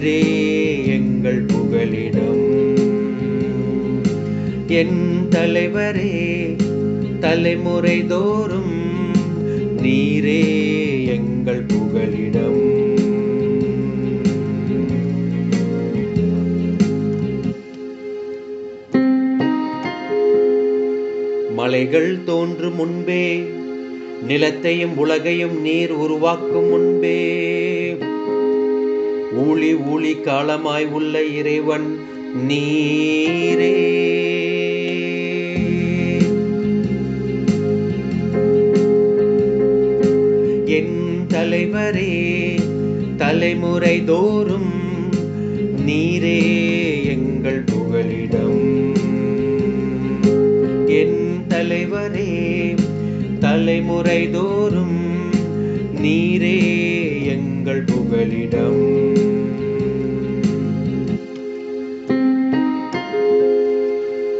நீரே எங்கள் புகலிடம். என் தலைவரே, தலைமுறை தோறும் நீரே எங்கள் புகலிடம். மலைகள் தோன்றும் முன்பே, நிலத்தையும் உலகையும் நீர் உருவாக்கும் முன்பே, ஊழி ஊழி காலமாய் உள்ள இறைவன் நீரே. என் தலைவரே, தலைமுறை தோறும் நீரே எங்கள் புகலிடம். என் தலைவரே, தலைமுறை தோறும் நீரே எங்கள் புகலிடம்.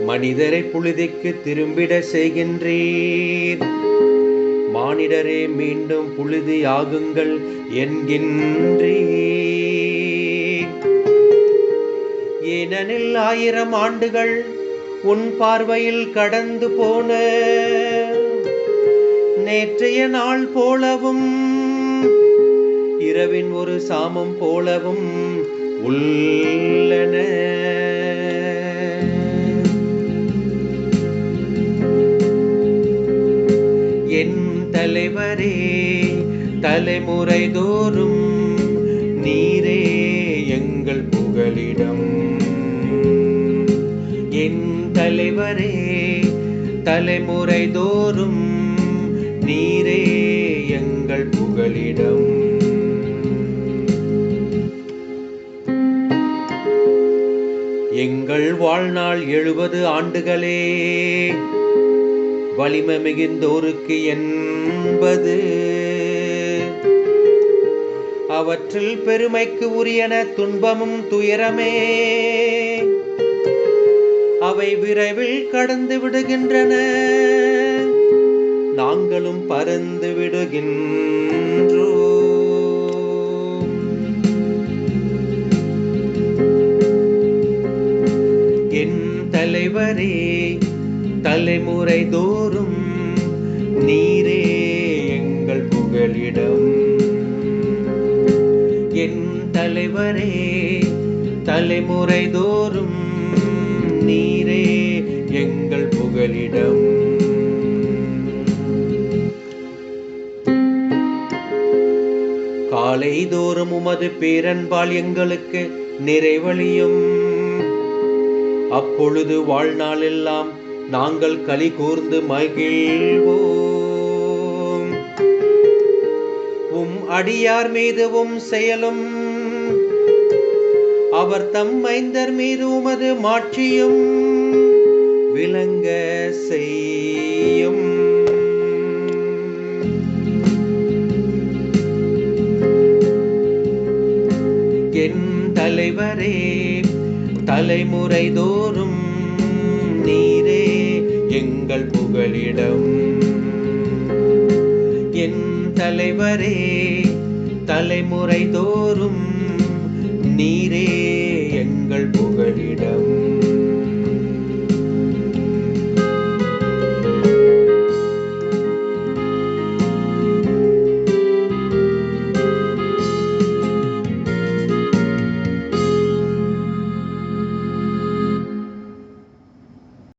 மனிதரை புழுதிக்கு திரும்பிட செய்கின்றீர், மானிடரே மீண்டும் புழுதி ஆகுங்கள் என்கின்றீர். ஏனெனில் 1000 ஆண்டுகள் உன் பார்வையில் கடந்து போன நேற்றைய நாள் போலவும், இரவின் ஒரு சாமம் போலவும் உள்ளன. என் தலைவரே, தலைமுறை தோறும் நீரே எங்கள் புகலிடம். என் தலைவரே, தலைமுறை தோறும் நீரே எங்கள் புகலிடம். எங்கள் வாழ்நாள் 70 ஆண்டுகளே, வலிமை மிகுந்தோருக்கு 80. அவற்றில் பெருமைக்கு உரியன துன்பமும் துயரமே. அவை விரைவில் கடந்து விடுகின்றன, நாங்களும் பறந்து விடுகின்றோம். என் தலைவரே, தலைமுறை தோறும் நீரே எங்கள் புகலிடம். என் தலைவரே, தலைமுறை தோறும் நீரே எங்கள் புகலிடம். காலை தோறும் உமது பேரன்பால் எங்களுக்கு நிறைவளியும். அப்பொழுது வாழ்நாளெல்லாம் நாங்கள் களி கூர்ந்து மகிழ்வோம். அடியார் மீது செயலும், அவர் தம் மைந்தர் மீது உமது மாட்சியும் விளங்க செய்யும். என் தலைவரே, தலைமுறை தோறும் நீரே எங்கள் புகலிடம். என் தலைவரே, தலைமுறை தோறும் நீரே